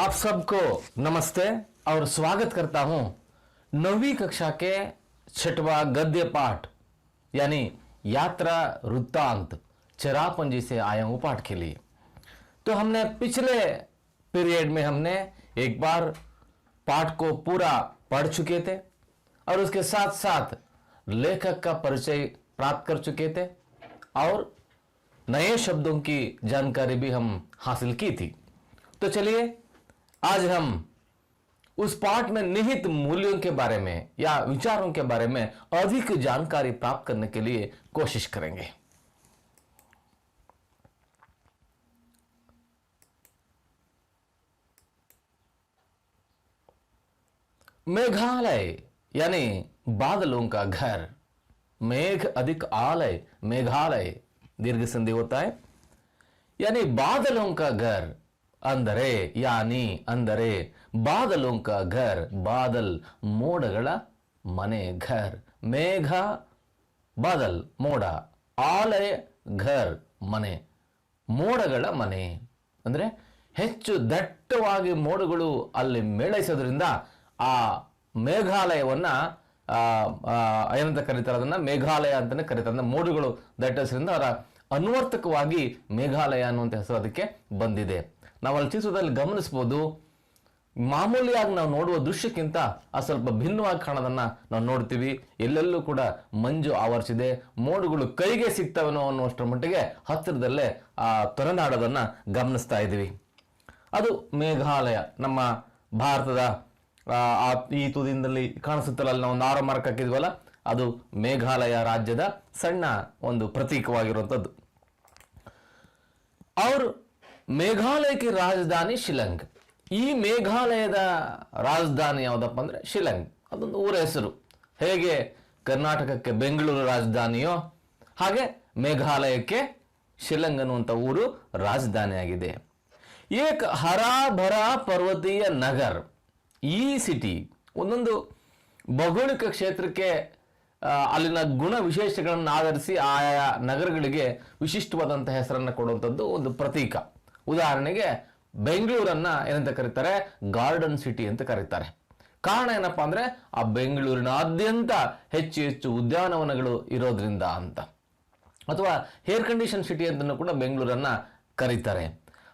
आप सबको नमस्ते और स्वागत करता हूं 9वीं कक्षा के 6वां गद्य पाठ यानी यात्रा वृत्तांत चिरापुंजी से आया हूं पाठ के लिए। तो हमने पिछले पीरियड में हमने एक बार पाठ को पूरा पढ़ चुके थे और उसके साथ साथ लेखक का परिचय प्राप्त कर चुके थे और नए शब्दों की जानकारी भी हम हासिल की थी। तो चलिए आज हम उस पाठ में निहित मूल्यों के बारे में या विचारों के बारे में अधिक जानकारी प्राप्त करने के लिए कोशिश करेंगे। मेघालय यानी बादलों का घर। मेघ अधिक आलय, मेघालय दीर्घ संधि होता है, यानी बादलों का घर। अंदरे यानी अंदरे बादलों का घर, बादल ಮೋಡಗಳ ಮನೆ घर। ಮೇಘ ಬಾದಲ್ ಮೋಡ, ಆಲಯ ಘರ್ ಮನೆ, ಮೋಡಗಳ ಮನೆ ಅಂದ್ರೆ ಹೆಚ್ಚು ದಟ್ಟವಾಗಿ ಮೋಡಗಳು ಅಲ್ಲಿ ಮೇಳೈಸೋದ್ರಿಂದ ಆ ಮೇಘಾಲಯವನ್ನ ಏನಂತ ಕರೀತಾರೆ, ಅದನ್ನ ಮೇಘಾಲಯ ಅಂತಾನೆ ಕರೀತಾರೆ। ಮೋಡಗಳು ದಟ್ಟೋದ್ರಿಂದ ಅವರ ಅನ್ವರ್ಥಕವಾಗಿ ಮೇಘಾಲಯ ಅನ್ನುವಂಥ ಹೆಸರು ಅದಕ್ಕೆ ಬಂದಿದೆ। ನಾವು ಅಲ್ಲಿ ಚಿತ್ರದಲ್ಲಿ ಗಮನಿಸಬಹುದು, ಮಾಮೂಲಿಯಾಗಿ ನಾವು ನೋಡುವ ದೃಶ್ಯಕ್ಕಿಂತ ಸ್ವಲ್ಪ ಭಿನ್ನವಾಗಿ ಕಾಣೋದನ್ನ ನಾವು ನೋಡ್ತೀವಿ। ಎಲ್ಲೆಲ್ಲೂ ಕೂಡ ಮಂಜು ಆವರಿಸಿದೆ, ಮೋಡಗಳು ಕೈಗೆ ಸಿಗ್ತವೇನೋ ಅನ್ನುವಷ್ಟರ ಮಟ್ಟಿಗೆ ಹತ್ತಿರದಲ್ಲೇ ತೊರೆನಾಡೋದನ್ನ ಗಮನಿಸ್ತಾ ಇದ್ದೀವಿ। ಅದು ಮೇಘಾಲಯ, ನಮ್ಮ ಭಾರತದ ಈ ತುದಿನಲ್ಲಿ ಕಾಣಿಸುತ್ತಲ್ಲ, ಅಲ್ಲಿ ನಾವು ಒಂದು ಆರೋ ಮಾರ್ಕ್ ಹಾಕಿದ್ವಲ್ಲ, ಅದು ಮೇಘಾಲಯ ರಾಜ್ಯದ ಸಣ್ಣ ಒಂದು ಪ್ರತೀಕವಾಗಿರುವಂಥದ್ದು। और मेघालय की राजधानी ಶಿಲಾಂಗ್। ಈ ಮೇಘಾಲಯದ ರಾಜಧಾನಿ ಯಾವುದಪ್ಪ ಅಂದ್ರೆ ಶಿಲಾಂಗ್, ಅದೊಂದು ಊರ ಹೆಸರು। ಹೇಗೆ ಕರ್ನಾಟಕಕ್ಕೆ ಬೆಂಗಳೂರು ರಾಜಧಾನಿಯೋ ಹಾಗೆ ಮೇಘಾಲಯಕ್ಕೆ ಶಿಲಾಂಗ್ ಅನ್ನುವಂಥ ಊರು ರಾಜಧಾನಿಯಾಗಿದೆ। ಏಕ್ ಹರಾ ಭರಾ ಪರ್ವತೀಯ ನಗರ್। ಈ ಸಿಟಿ ಒಂದೊಂದು ಭೌಗೋಳಿಕ ಕ್ಷೇತ್ರಕ್ಕೆ ಅಲ್ಲಿನ ಗುಣ ವಿಶೇಷಗಳನ್ನು ಆಧರಿಸಿ ಆಯಾ ನಗರಗಳಿಗೆ ವಿಶಿಷ್ಟವಾದಂತಹ ಹೆಸರನ್ನು ಕೊಡುವಂಥದ್ದು ಒಂದು ಪ್ರತೀಕ। ಉದಾಹರಣೆಗೆ ಬೆಂಗಳೂರನ್ನ ಏನಂತ ಕರೀತಾರೆ, ಗಾರ್ಡನ್ ಸಿಟಿ ಅಂತ ಕರೀತಾರೆ। ಕಾರಣ ಏನಪ್ಪಾ ಅಂದ್ರೆ ಆ ಬೆಂಗಳೂರಿನಾದ್ಯಂತ ಹೆಚ್ಚು ಹೆಚ್ಚು ಉದ್ಯಾನವನಗಳು ಇರೋದ್ರಿಂದ ಅಂತ। ಅಥವಾ ಏರ್ ಕಂಡೀಷನ್ ಸಿಟಿ ಅಂತಲೂ ಕೂಡ ಬೆಂಗಳೂರನ್ನ ಕರೀತಾರೆ।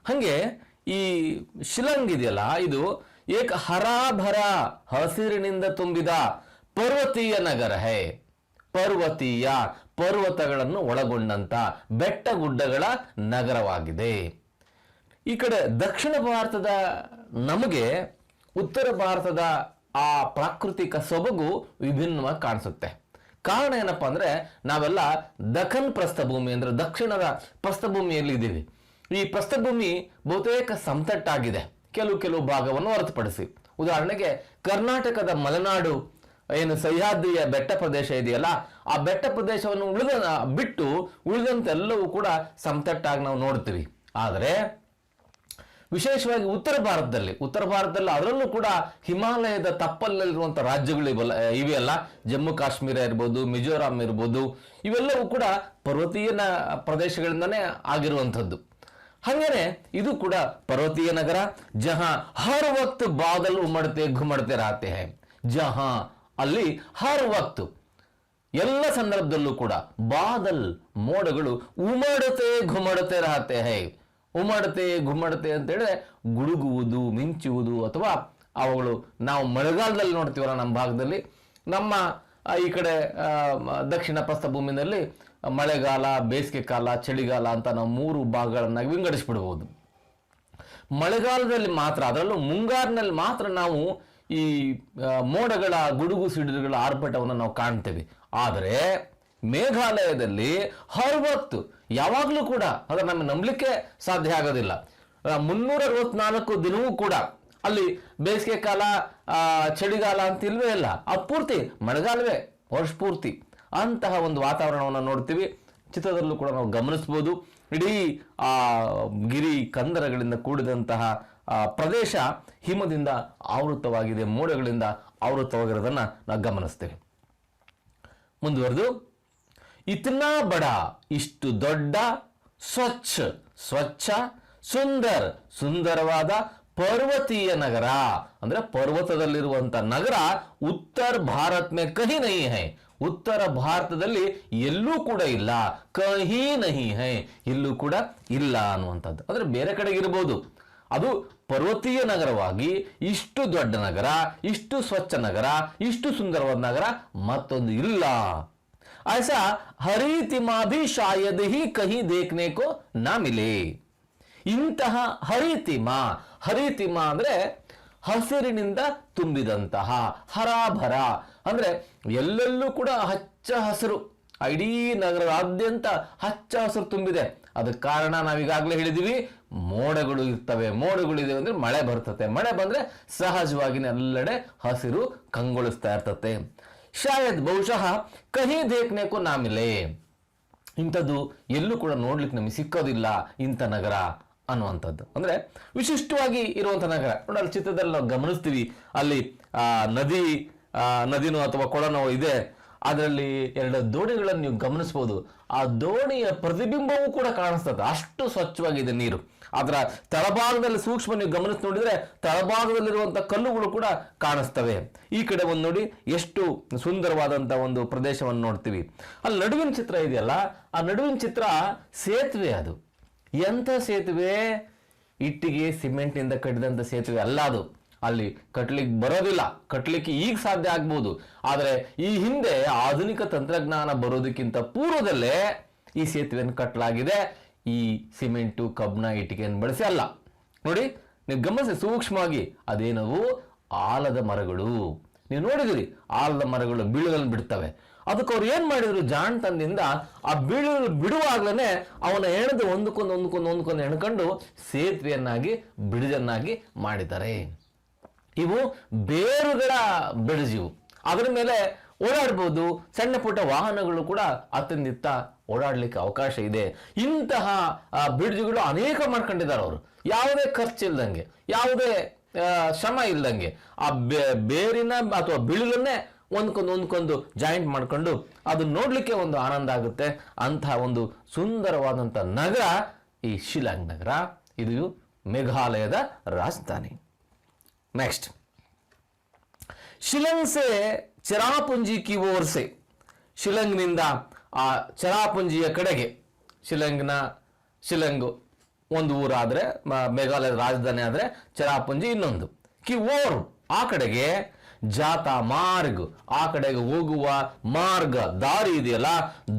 ಹಾಗೆ ಈ ಶಿಲಾಂಗ್ ಇದೆಯಲ್ಲ, ಇದು ಏಕ ಹರಾಭರ ಹಸಿರಿನಿಂದ ತುಂಬಿದ ಪರ್ವತೀಯ ನಗರ ಹೇ। ಪರ್ವತೀಯ ಪರ್ವತಗಳನ್ನು ಒಳಗೊಂಡಂತ ಬೆಟ್ಟ ಗುಡ್ಡಗಳ ನಗರವಾಗಿದೆ। ಈ ಕಡೆ ದಕ್ಷಿಣ ಭಾರತದ ನಮಗೆ ಉತ್ತರ ಭಾರತದ ಆ ಪ್ರಾಕೃತಿಕ ಸೊಬಗು ವಿಭಿನ್ನವಾಗಿ ಕಾಣಿಸುತ್ತೆ। ಕಾರಣ ಏನಪ್ಪಾ ಅಂದ್ರೆ ನಾವೆಲ್ಲ ದಖನ್ ಪ್ರಸ್ಥಭೂಮಿ ಅಂದ್ರೆ ದಕ್ಷಿಣದ ಪ್ರಸ್ಥಭೂಮಿಯಲ್ಲಿ ಇದ್ದೀವಿ। ಈ ಪ್ರಸ್ಥಭೂಮಿ ಬಹುತೇಕ ಸಮತಟ್ಟಾಗಿದೆ, ಕೆಲವು ಭಾಗವನ್ನು ಹೊರತುಪಡಿಸಿ। ಉದಾಹರಣೆಗೆ ಕರ್ನಾಟಕದ ಮಲೆನಾಡು ಏನು ಸಹ್ಯಾದ್ರಿಯ ಬೆಟ್ಟ ಪ್ರದೇಶ ಇದೆಯಲ್ಲ, ಆ ಬೆಟ್ಟ ಪ್ರದೇಶವನ್ನು ಬಿಟ್ಟು ಉಳಿದಂತೆಲ್ಲವೂ ಕೂಡ ಸಮತಟ್ಟಾಗಿ ನಾವು ನೋಡ್ತೀವಿ। ಆದರೆ ವಿಶೇಷವಾಗಿ ಉತ್ತರ ಭಾರತದಲ್ಲಿ ಅದರಲ್ಲೂ ಕೂಡ ಹಿಮಾಲಯದ ತಪ್ಪಲಲ್ಲಿರುವಂಥ ರಾಜ್ಯಗಳು ಇವೆಯಲ್ಲ, ಜಮ್ಮು ಕಾಶ್ಮೀರ ಇರ್ಬೋದು, ಮಿಜೋರಾಂ ಇರ್ಬೋದು, ಇವೆಲ್ಲವೂ ಕೂಡ ಪರ್ವತೀಯ ಪ್ರದೇಶಗಳಿಂದನೇ ಆಗಿರುವಂಥದ್ದು। ಹಾಗೇನೆ ಇದು ಕೂಡ ಪರ್ವತೀಯ ನಗರ। ಜಹಾ ಹರ್ ವಕ್ತ್ ಬಾದಲ್ ಉಮಡ್ತೆ ಘುಮಡ್ತೆ ರಹತೆ ಹೈ। ಜಹಾ ಅಲ್ಲಿ ಹರ್ ವಕ್ತ್ ಎಲ್ಲ ಸಂದರ್ಭದಲ್ಲೂ ಕೂಡ ಬಾದಲ್ ಮೋಡಗಳು ಉಮಡತೆ ಘುಮಡತೆ ರಹತೆ ಹೈ। ಉಮಡತೆ ಘುಮಡತೆ ಅಂತ ಹೇಳಿದ್ರೆ ಗುಡುಗುವುದು, ಮಿಂಚುವುದು, ಅಥವಾ ಅವುಗಳು ನಾವು ಮಳೆಗಾಲದಲ್ಲಿ ನೋಡ್ತೀವಲ್ಲ ನಮ್ಮ ಭಾಗದಲ್ಲಿ, ನಮ್ಮ ಈ ಕಡೆ ದಕ್ಷಿಣ ಪ್ರಸ್ಥಭೂಮಿನಲ್ಲಿ ಮಳೆಗಾಲ, ಬೇಸಿಗೆ ಕಾಲ, ಚಳಿಗಾಲ ಅಂತ ನಾವು 3 ಭಾಗಗಳನ್ನಾಗಿ ವಿಂಗಡಿಸ್ಬಿಡ್ಬೋದು। ಮಳೆಗಾಲದಲ್ಲಿ ಮಾತ್ರ, ಅದರಲ್ಲೂ ಮುಂಗಾರಿನಲ್ಲಿ ಮಾತ್ರ ನಾವು ಈ ಮೋಡಗಳ ಗುಡುಗು ಸಿಡಿಲುಗಳ ಆರ್ಭಟವನ್ನು ನಾವು ಕಾಣ್ತೇವೆ। ಆದರೆ ಮೇಘಾಲಯದಲ್ಲಿ ಹರ್ ವಕ್ತ್ ಯಾವಾಗಲೂ ಕೂಡ ಅದನ್ನು ನಮಗೆ ನಂಬಲಿಕ್ಕೆ ಸಾಧ್ಯ ಆಗೋದಿಲ್ಲ। 364 ದಿನವೂ ಕೂಡ ಅಲ್ಲಿ ಬೇಸಿಗೆ ಕಾಲ, ಚಳಿಗಾಲ ಅಂತ ಇಲ್ವೇ ಇಲ್ಲ, ಅದು ಪೂರ್ತಿ ಮಳೆಗಾಲವೇ ವರ್ಷ ಪೂರ್ತಿ ಅಂತಹ ಒಂದು ವಾತಾವರಣವನ್ನು ನೋಡ್ತೀವಿ। ಚಿತ್ರದಲ್ಲೂ ಕೂಡ ನಾವು ಗಮನಿಸಬಹುದು, ಇಡೀ ಆ ಗಿರಿ ಕಂದರಗಳಿಂದ ಕೂಡಿದಂತಹ ಪ್ರದೇಶ ಹಿಮದಿಂದ ಆವೃತವಾಗಿದೆ, ಮೋಡಗಳಿಂದ ಆವೃತವಾಗಿರೋದನ್ನ ನಾವು ಗಮನಿಸ್ತೇವೆ। ಮುಂದುವರೆದು ಇತನಾ ಬಡ, ಇಷ್ಟು ದೊಡ್ಡ, ಸ್ವಚ್ಛ ಸ್ವಚ್ಛ, ಸುಂದರ ಸುಂದರವಾದ, पर्वतीय नगर ಅಂದ್ರೆ ಪರ್ವತದಲ್ಲಿರುವಂತ ನಗರ ಉತ್ತರ ಭಾರತ में कहीं नहीं है ಉತ್ತರ ಭಾರತದಲ್ಲಿ ಎಲ್ಲೂ ಕೂಡ ಇಲ್ಲ ಕಹಿ ನಹಿ ಹೈ ಎಲ್ಲೂ ಕೂಡ ಇಲ್ಲ ಅನ್ನುವಂಥದ್ದು ಅಂದ್ರೆ ಬೇರೆ ಕಡೆಗೆ ಇರಬಹುದು ಅದು ಪರ್ವತೀಯ ನಗರವಾಗಿ ಇಷ್ಟು ದೊಡ್ಡ ನಗರ ಇಷ್ಟು ಸ್ವಚ್ಛ ನಗರ ಇಷ್ಟು ಸುಂದರವಾದ ನಗರ ಮತ್ತೊಂದು ಇಲ್ಲ ऐसा हरितिमा भी शायद ही कहीं देखने को ना मिले ಇಂತಹ ಹರಿತಿಮ ಅಂದ್ರೆ ಹಸಿರಿನಿಂದ ತುಂಬಿದಂತಹ ಹರಾಭರ ಅಂದ್ರೆ ಎಲ್ಲೆಲ್ಲೂ ಕೂಡ ಹಚ್ಚ ಹಸಿರು ಇಡೀ ನಗರದಾದ್ಯಂತ ಹಚ್ಚ ಹಸಿರು ತುಂಬಿದೆ ಅದಕ್ಕೆ ಕಾರಣ ನಾವೀಗಾಗಲೇ ಹೇಳಿದೀವಿ ಮೋಡಗಳು ಇರ್ತವೆ ಮೋಡಗಳಿದೆ ಅಂದ್ರೆ ಮಳೆ ಬರ್ತದೆ ಮಳೆ ಬಂದ್ರೆ ಸಹಜವಾಗಿ ಎಲ್ಲೆಡೆ ಹಸಿರು ಕಂಗೊಳಿಸ್ತಾ ಇರ್ತದೆ ಶಾಯದ್ ಬಹುಶಃ ಕಹಿ ದೇಖ್ನೆ ಕೋ ನಾ ಮಿಲೆ ಇಂಥದ್ದು ಎಲ್ಲೂ ಕೂಡ ನೋಡ್ಲಿಕ್ಕೆ ನಮಗೆ ಸಿಕ್ಕೋದಿಲ್ಲ ಇಂಥ ನಗರ ಅನ್ನುವಂಥದ್ದು ಅಂದ್ರೆ ವಿಶಿಷ್ಟವಾಗಿ ಇರುವಂಥ ನಗರ ನೋಡಲ್ಲಿ ಚಿತ್ರದಲ್ಲಿ ನಾವು ಗಮನಿಸ್ತೀವಿ ಅಲ್ಲಿ ನದಿನೋ ಅಥವಾ ಕೊಳನೋ ಇದೆ ಅದರಲ್ಲಿ ಎರಡು ದೋಣಿಗಳನ್ನು ನೀವು ಗಮನಿಸಬಹುದು ಆ ದೋಣಿಯ ಪ್ರತಿಬಿಂಬವೂ ಕೂಡ ಕಾಣಿಸ್ತದೆ ಅಷ್ಟು ಸ್ವಚ್ಛವಾಗಿದೆ ನೀರು ಅದರ ತಳಭಾಗದಲ್ಲಿ ಸೂಕ್ಷ್ಮ ನೀವು ಗಮನಿಸಿ ನೋಡಿದ್ರೆ ತಳಭಾಗದಲ್ಲಿರುವಂತಹ ಕಲ್ಲುಗಳು ಕೂಡ ಕಾಣಿಸ್ತವೆ ಈ ಕಡೆ ಒಂದು ನೋಡಿ ಎಷ್ಟು ಸುಂದರವಾದಂತ ಒಂದು ಪ್ರದೇಶವನ್ನು ನೋಡ್ತೀವಿ ಅಲ್ಲಿ ನಡುವಿನ ಚಿತ್ರ ಇದೆಯಲ್ಲ ಆ ನಡುವಿನ ಚಿತ್ರ ಸೇತುವೆ ಅದು ಎಂಥ ಸೇತುವೆ ಇಟ್ಟಿಗೆ ಸಿಮೆಂಟ್ ನಿಂದ ಕಟ್ಟಿದಂತ ಸೇತುವೆ ಅಲ್ಲ ಅದು ಅಲ್ಲಿ ಕಟ್ಟಲಿಕ್ಕೆ ಬರೋದಿಲ್ಲ ಕಟ್ಟಲಿಕ್ಕೆ ಈಗ ಸಾಧ್ಯ ಆಗ್ಬೋದು ಆದರೆ ಈ ಹಿಂದೆ ಆಧುನಿಕ ತಂತ್ರಜ್ಞಾನ ಬರೋದಕ್ಕಿಂತ ಪೂರ್ವದಲ್ಲೇ ಈ ಸೇತುವೆಯನ್ನು ಕಟ್ಟಲಾಗಿದೆ ಈ ಸಿಮೆಂಟು ಕಬ್ಬಿಣ ಇಟ್ಟಿಗೆಯನ್ನು ಬಳಸಿ ಅಲ್ಲ ನೋಡಿ ನೀವು ಗಮನಿಸಿ ಸೂಕ್ಷ್ಮವಾಗಿ ಅದೇನವು ಆಲದ ಮರಗಳು ನೀವು ನೋಡಿದಿರಿ ಆಲದ ಮರಗಳು ಬೀಳುಗಳನ್ನು ಬಿಡ್ತವೆ ಅದಕ್ಕೆ ಅವ್ರು ಏನ್ ಮಾಡಿದ್ರು ಜಾಣತನದಿಂದ ಆ ಬಿಡುವಾಗ್ಲೇ ಅವನ ಎಣೆದು ಒಂದಕ್ಕೊಂದು ಎಣ್ಕೊಂಡು ಸೇತುವೆಯನ್ನಾಗಿ ಬ್ರಿಡ್ಜನ್ನಾಗಿ ಮಾಡಿದ್ದಾರೆ ಇವು ಬೇರುಗಳ ಬ್ರಿಡ್ಜ್ ಇವು ಅದರ ಮೇಲೆ ಓಡಾಡ್ಬೋದು ಸಣ್ಣ ಪುಟ್ಟ ವಾಹನಗಳು ಕೂಡ ಅತ್ತಿಂದಿತ್ತ ಓಡಾಡ್ಲಿಕ್ಕೆ ಅವಕಾಶ ಇದೆ ಇಂತಹ ಬ್ರಿಡ್ಜ್ಗಳು ಅನೇಕ ಮಾಡ್ಕೊಂಡಿದ್ದಾರೆ ಅವರು ಯಾವುದೇ ಖರ್ಚಿಲ್ದಂಗೆ ಯಾವುದೇ ಶ್ರಮ ಇಲ್ದಂಗೆ ಆ ಬೇರಿನ ಅಥವಾ ಬಿಳುಗನ್ನೇ ಒಂದ್ಕೊಂದು ಜಾಯಿಂಟ್ ಮಾಡ್ಕೊಂಡು ಅದು ನೋಡ್ಲಿಕ್ಕೆ ಒಂದು ಆನಂದ ಆಗುತ್ತೆ ಅಂತಹ ಒಂದು ಸುಂದರವಾದಂಥ ನಗರ ಈ ಶಿಲಾಂಗ್ ನಗರ ಇದು ಮೇಘಾಲಯದ ರಾಜಧಾನಿ नेक्स्ट ಶಿಲಂಗ್ ಸೆ ಚಿರಾಪುಂಜಿ ಕಿ ಓರ್ ಸೆ ಶಿಲಂಗ್ನಿಂದ ಆ ಚಿರಾಪುಂಜಿಯ ಕಡೆಗೆ ಶಿಲಂಗ್ ಒಂದು ಊರಾದ್ರೆ ಮೇಘಾಲಯದ ರಾಜಧಾನಿ ಆದ್ರೆ ಚಿರಾಪುಂಜಿ ಇನ್ನೊಂದು ಕಿ ಓರ್ ಆ ಕಡೆಗೆ ಜಾತ ಮಾರ್ಗ್ ಆ ಕಡೆಗೆ ಹೋಗುವ ಮಾರ್ಗ ದಾರಿ ಇದೆಯಲ್ಲ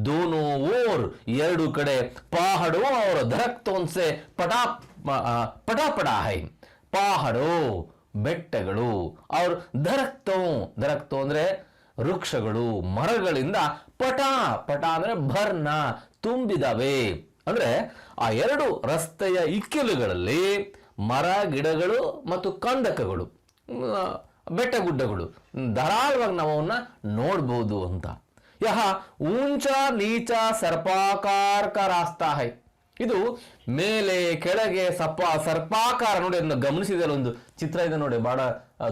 ದೋನೋ ಓರ್ ಎರಡು ಕಡೆ ಪಹಾಡೋ ಅವರ ಧರಕ್ತೋನ್ಸೆ ಪಟಾ ಹೈ ಪಹಾಡೋ ಬೆಟ್ಟಗಳು ಅವ್ರ ಧರಕ್ತೋ ಅಂದ್ರೆ ವೃಕ್ಷಗಳು ಮರಗಳಿಂದ ಪಟ ಅಂದ್ರೆ ಭರ್ನ ತುಂಬಿದವೆ ಅಂದ್ರೆ ಆ ಎರಡು ರಸ್ತೆಯ ಇಕ್ಕೆಲುಗಳಲ್ಲಿ ಮರ ಗಿಡಗಳು ಮತ್ತು ಕಂದಕಗಳು ಬೆಟ್ಟ ಗುಡ್ಡಗಳು ಧಾರಾಳವಾಗಿ ನಾವು ಅವನ್ನ ನೋಡ್ಬೋದು ಅಂತ ಯಹ ಊಂಚ ನೀಚ ಸರ್ಪಾಕಾರ ಕಾ ರಾಸ್ತಾ ಹೈ ಇದು ಮೇಲೆ ಕೆಳಗೆ ಸರ್ಪಾಕಾರ ನೋಡಿ ಅದನ್ನ ಗಮನಿಸಿದರೆ ಒಂದು ಚಿತ್ರ ಇದೆ ನೋಡಿ ಬಹಳ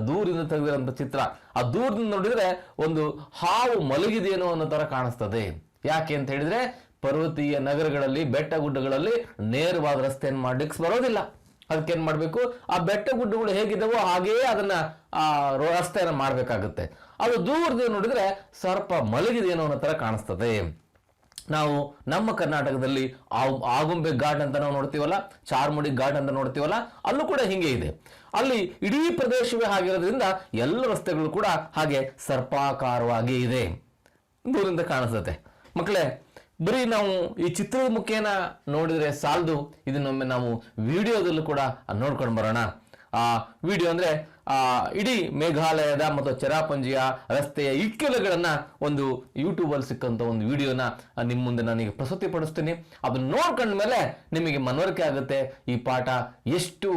ದೂರದಿಂದ ತೆಗೆದಿರುವಂತ ಚಿತ್ರ ಆ ದೂರದಿಂದ ನೋಡಿದ್ರೆ ಒಂದು ಹಾವು ಮಲಗಿದೆಯೇನೋ ಅನ್ನೋ ತರ ಕಾಣಿಸ್ತದೆ ಯಾಕೆ ಅಂತ ಹೇಳಿದ್ರೆ ಪರ್ವತೀಯ ನಗರಗಳಲ್ಲಿ ಬೆಟ್ಟ ಗುಡ್ಡಗಳಲ್ಲಿ ನೇರವಾದ ರಸ್ತೆಯನ್ನು ಮಾಡ್ಲಿಕ್ಕೆ ಬರೋದಿಲ್ಲ ಅದಕ್ಕೆ ಏನ್ ಮಾಡ್ಬೇಕು ಆ ಬೆಟ್ಟ ಗುಡ್ಡಗಳು ಹೇಗಿದ್ದಾವೋ ಹಾಗೆಯೇ ಅದನ್ನ ಆ ರಸ್ತೆಯನ್ನ ಮಾಡ್ಬೇಕಾಗುತ್ತೆ ಅದು ದೂರದಿಂದ ನೋಡಿದ್ರೆ ಸರ್ಪ ಮಲಗಿದೆಯೇನೋ ಅನ್ನೋ ತರ ಕಾಣಿಸ್ತದೆ ನಾವು ನಮ್ಮ ಕರ್ನಾಟಕದಲ್ಲಿ ಆಗುಂಬೆ ಘಾಟ್ ಅಂತ ನಾವು ನೋಡ್ತೀವಲ್ಲ ಚಾರ್ಮುಡಿ ಘಾಟ್ ಅಂತ ನೋಡ್ತೀವಲ್ಲ ಅಲ್ಲೂ ಕೂಡ ಹಿಂಗೆ ಇದೆ ಅಲ್ಲಿ ಇಡೀ ಪ್ರದೇಶವೇ ಆಗಿರೋದ್ರಿಂದ ಎಲ್ಲ ರಸ್ತೆಗಳು ಕೂಡ ಹಾಗೆ ಸರ್ಪಾಕಾರವಾಗಿ ಇದೆ ದೂರದಿಂದ ಕಾಣಿಸುತ್ತೆ ಮಕ್ಕಳೇ ಬರೀ ನಾವು ಈ ಚಿತ್ರದ ಮುಖೇನ ನೋಡಿದ್ರೆ ಸಾಲದು ಇದನ್ನೊಮ್ಮೆ ನಾವು ವಿಡಿಯೋದಲ್ಲೂ ಕೂಡ ನೋಡ್ಕೊಂಡು ಬರೋಣ ಆ ವಿಡಿಯೋ ಅಂದ್ರೆ ಇಡೀ ಮೇಘಾಲಯದ ಮತ್ತು ಚಿರಾಪುಂಜಿಯ ರಸ್ತೆಯ ಇಕ್ಕೆಲುಗಳನ್ನ ಒಂದು ಯೂಟ್ಯೂಬ್ ಅಲ್ಲಿ ಸಿಕ್ಕಂತ ಒಂದು ವಿಡಿಯೋನ ನಿಮ್ಮ ಮುಂದೆ ನಾನೀಗ ಪ್ರಸ್ತುತಿಪಡಿಸ್ತೀನಿ ಅದನ್ನ ನೋಡ್ಕೊಂಡ ಮೇಲೆ ನಿಮಗೆ ಮನವರಿಕೆ ಆಗುತ್ತೆ ಈ ಪಾಠ ಎಷ್ಟು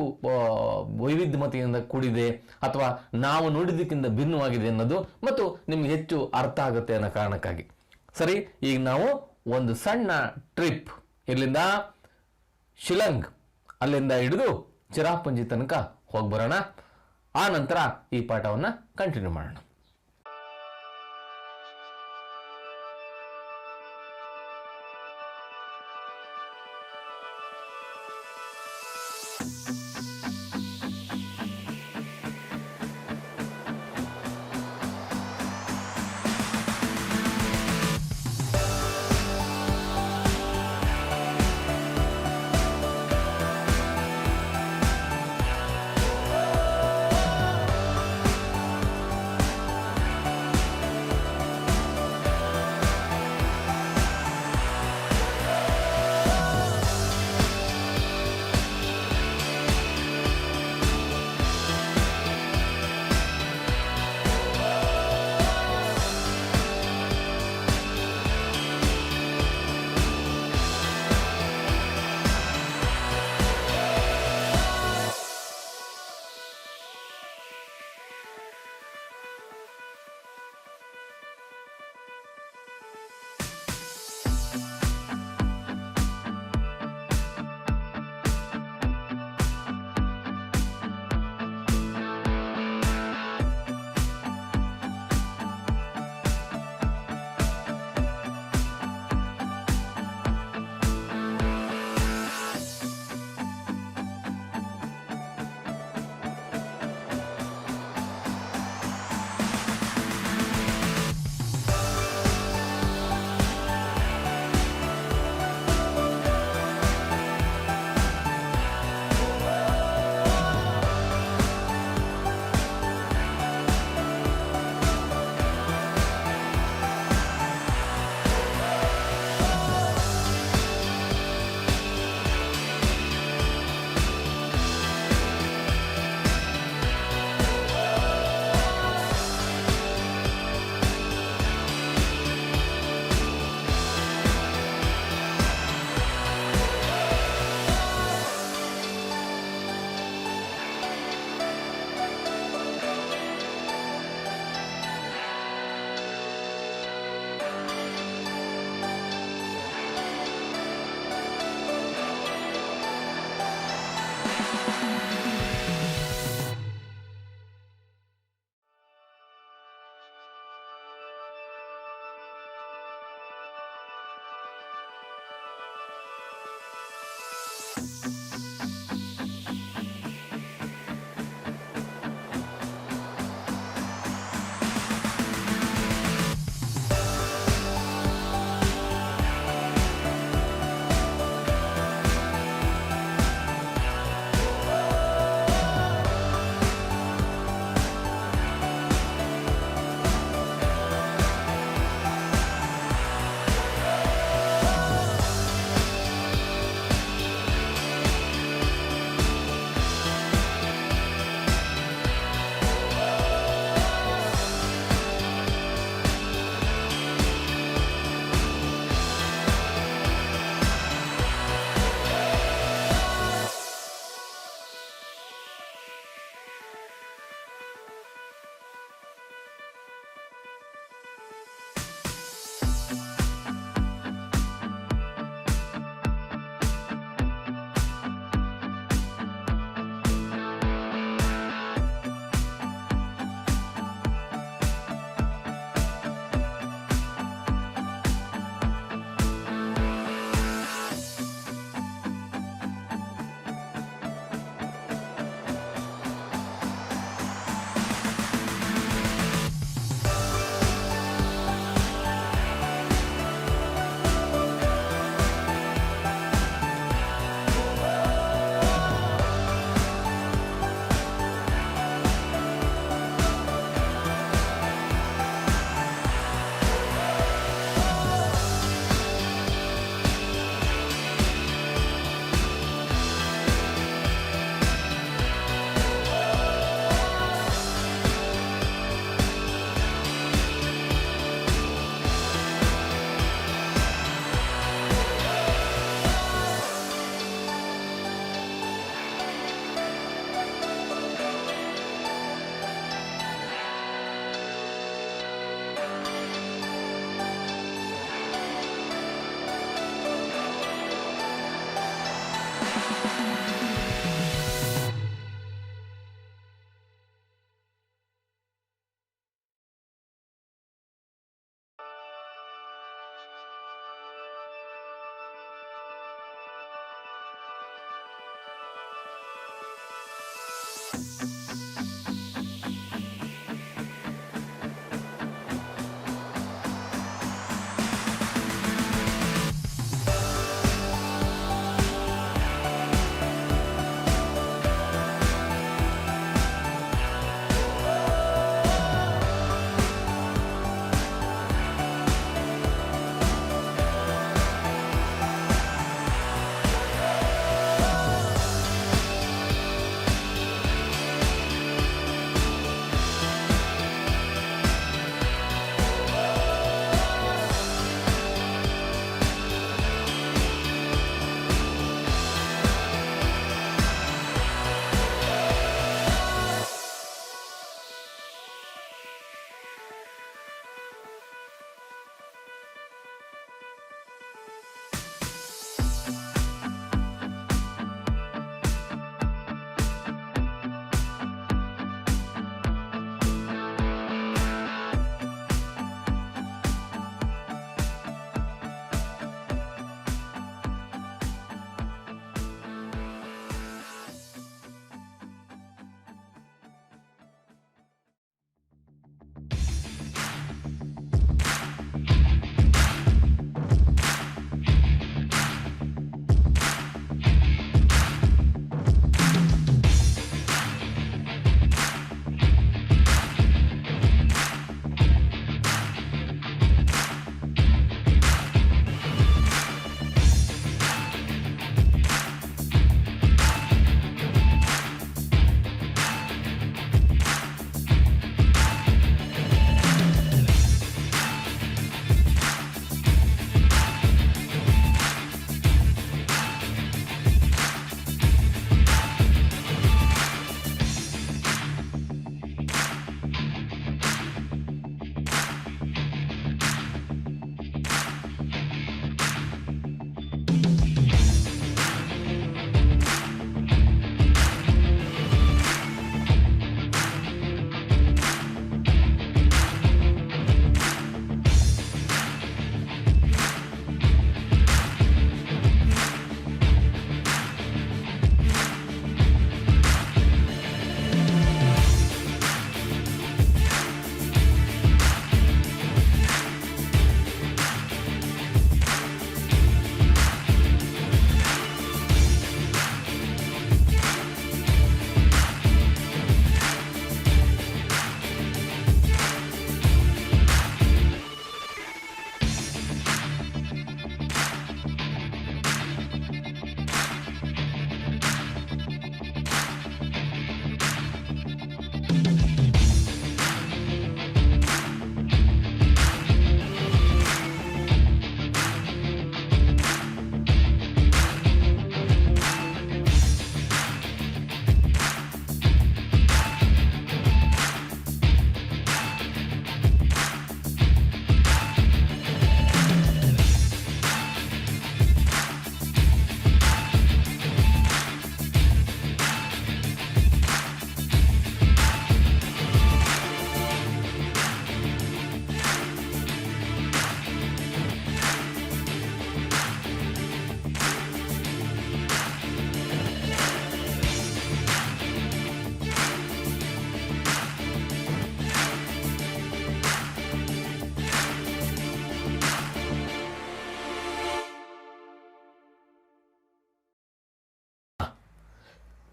ವೈವಿಧ್ಯಮತೆಯಿಂದ ಕೂಡಿದೆ ಅಥವಾ ನಾವು ನೋಡಿದ್ದಕ್ಕಿಂತ ಭಿನ್ನವಾಗಿದೆ ಅನ್ನೋದು ಮತ್ತು ನಿಮ್ಗೆ ಹೆಚ್ಚು ಅರ್ಥ ಆಗುತ್ತೆ ಅನ್ನೋ ಕಾರಣಕ್ಕಾಗಿ ಸರಿ ಈಗ ನಾವು ಒಂದು ಸಣ್ಣ ಟ್ರಿಪ್ ಇಲ್ಲಿಂದ ಶಿಲಂಗ್ ಅಲ್ಲಿಂದ ಹಿಡಿದು ಚಿರಾಪುಂಜಿ ತನಕ ಹೋಗಿ ಬರೋಣ ಆ ನಂತರ ಈ ಪಾಠವನ್ನ ಕಂಟಿನ್ಯೂ ಮಾಡೋಣ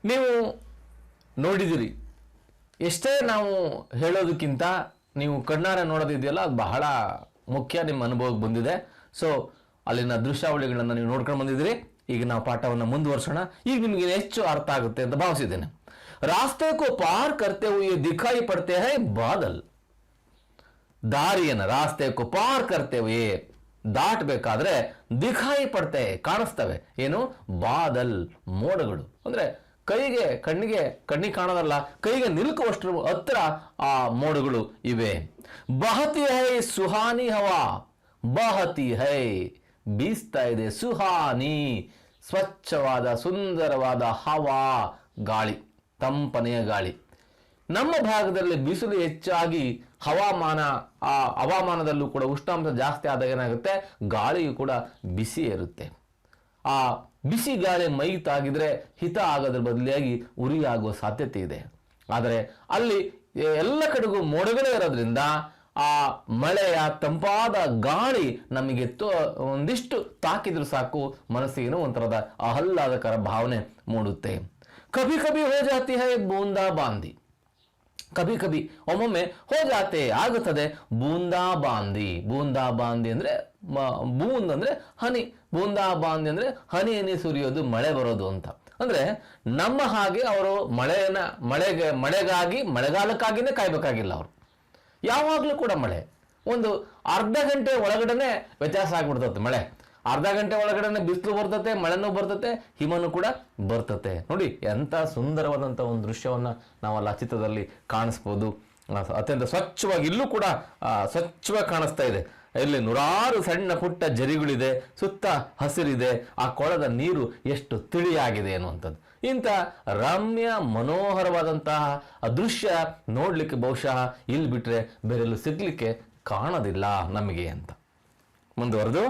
ನೀವು ನೋಡಿದಿರಿ, ಎಷ್ಟೇ ನಾವು ಹೇಳೋದಕ್ಕಿಂತ ನೀವು ಕಣ್ಣಾರೆ ನೋಡೋದಿದೆಯಲ್ಲ ಅದು ಬಹಳ ಮುಖ್ಯ. ನಿಮ್ಮ ಅನುಭವಕ್ಕೆ ಬಂದಿದೆ. ಸೊ ಅಲ್ಲಿನ ದೃಶ್ಯಾವಳಿಗಳನ್ನು ನೀವು ನೋಡ್ಕೊಂಡು ಬಂದಿದ್ದೀರಿ. ಈಗ ನಾವು ಪಾಠವನ್ನು ಮುಂದುವರ್ಸೋಣ. ಈಗ ನಿಮಗೆ ಹೆಚ್ಚು ಅರ್ಥ ಆಗುತ್ತೆ ಅಂತ ಭಾವಿಸಿದ್ದೇನೆ. ರಾಸ್ತೆ ಕೋ ಪಾರ್ ಕರ್ತೆ ಹುಯೆ ದಿಖಾಯಿ ಪಡ್ತೆ ಹೈ ಬಾದಲ್. ದಾರಿಯನ್ನು ರಾಸ್ತೆ ಕೋ ಪಾರ್ ಕರ್ತೆ ಹುಯೆ ದಾಟಬೇಕಾದ್ರೆ ದಿಖಾಯಿ ಪಡ್ತೆ ಕಾಣಿಸ್ತವೆ. ಏನು? ಬಾದಲ್, ಮೋಡಗಳು. ಅಂದ್ರೆ ಕಣ್ಣಿಗೆ ಕಾಣೋದಲ್ಲ, ಕೈಗೆ ನಿಲುಕುವಷ್ಟು ಹತ್ರ ಆ ಮೋಡಗಳು ಇವೆ. ಬಹತಿ ಹೈ ಸುಹಾನಿ ಹವಾ, ಬಹತಿ ಹೈ ಬೀಸ್ತಾ ಇದೆ, ಸುಹಾನಿ ಸ್ವಚ್ಛವಾದ ಸುಂದರವಾದ ಹವಾ, ಗಾಳಿ, ತಂಪನೆಯ ಗಾಳಿ. ನಮ್ಮ ಭಾಗದಲ್ಲಿ ಬಿಸಿಲು ಹೆಚ್ಚಾಗಿ ಹವಾಮಾನದಲ್ಲೂ ಕೂಡ ಉಷ್ಣಾಂಶ ಜಾಸ್ತಿ ಆದಾಗ ಏನಾಗುತ್ತೆ, ಗಾಳಿಯು ಕೂಡ ಬಿಸಿ ಇರುತ್ತೆ. ಆ ಬಿಸಿ ಗಾಳಿ ಮೈ ತಾಗಿದ್ರೆ ಹಿತ ಆಗೋದ್ರ ಬದಲಿಯಾಗಿ ಉರಿ ಆಗುವ ಸಾಧ್ಯತೆ ಇದೆ. ಆದರೆ ಅಲ್ಲಿ ಎಲ್ಲ ಕಡೆಗೂ ಮೋಡಗಳೇ ಇರೋದ್ರಿಂದ ಆ ಮಳೆಯ ತಂಪಾದ ಗಾಳಿ ನಮಗೆ ಒಂದಿಷ್ಟು ತಾಕಿದ್ರು ಸಾಕು, ಮನಸ್ಸಿಗೆ ಒಂಥರದ ಆಹ್ಲಾದಕರ ಭಾವನೆ ಮೂಡುತ್ತೆ. ಕಭಿ ಕಭಿ ಹೋ ಜಾತಿ ಹೈ ಬೂಂದಾ ಬಾಂದಿ, ಕಭಿ ಕಭಿ ಒಮ್ಮೊಮ್ಮೆ ಹೋ ಜಾತೆ ಆಗುತ್ತದೆ ಬೂಂದಾ ಬಾಂದಿ. ಬೂಂದಾ ಬಾಂದಿ ಅಂದ್ರೆ ಬೂಂದ್ ಅಂದ್ರೆ ಹನಿ, ಬೂಂದಾ ಬಾಂದಿ ಅಂದ್ರೆ ಹನಿ ಹನಿ ಸುರಿಯೋದು, ಮಳೆ ಬರೋದು ಅಂತ. ಅಂದ್ರೆ ನಮ್ಮ ಹಾಗೆ ಅವರು ಮಳೆಗಾಗಿ ಮಳೆಗಾಲಕ್ಕಾಗಿನೇ ಕಾಯ್ಬೇಕಾಗಿಲ್ಲ. ಅವರು ಯಾವಾಗಲೂ ಕೂಡ ಮಳೆ ಒಂದು ಅರ್ಧ ಗಂಟೆ ಒಳಗಡೆನೆ ವ್ಯತ್ಯಾಸ ಆಗ್ಬಿಡ್ತತೆ. ಮಳೆ ಅರ್ಧ ಗಂಟೆ ಒಳಗಡೆನೆ ಬಿಸಿಲು ಬರ್ತತೆ, ಮಳೆನೂ ಬರ್ತತೆ, ಹಿಮನೂ ಕೂಡ ಬರ್ತತೆ. ನೋಡಿ ಎಂಥ ಸುಂದರವಾದಂಥ ಒಂದು ದೃಶ್ಯವನ್ನ ನಾವಲ್ಲ ಚಿತ್ರದಲ್ಲಿ ಕಾಣಿಸ್ಬೋದು. ಅತ್ಯಂತ ಸ್ವಚ್ಛವಾಗಿ, ಇಲ್ಲೂ ಕೂಡ ಸ್ವಚ್ಛವಾಗಿ ಕಾಣಿಸ್ತಾ ಇದೆ. ಇಲ್ಲಿ ನೂರಾರು ಸಣ್ಣ ಪುಟ್ಟ ಜರಿಗಳಿದೆ, ಸುತ್ತ ಹಸಿರಿದೆ, ಆ ಕೊಳದ ನೀರು ಎಷ್ಟು ತಿಳಿಯಾಗಿದೆ ಅನ್ನುವಂಥದ್ದು. ಇಂಥ ರಮ್ಯ ಮನೋಹರವಾದಂತಹ ದೃಶ್ಯ ನೋಡ್ಲಿಕ್ಕೆ ಬಹುಶಃ ಇಲ್ಲಿ ಬಿಟ್ರೆ ಬೇರೆಲ್ಲೂ ಸಿಗ್ಲಿಕ್ಕೆ ಕಾಣೋದಿಲ್ಲ ನಮಗೆ ಅಂತ. ಮುಂದುವರೆದು,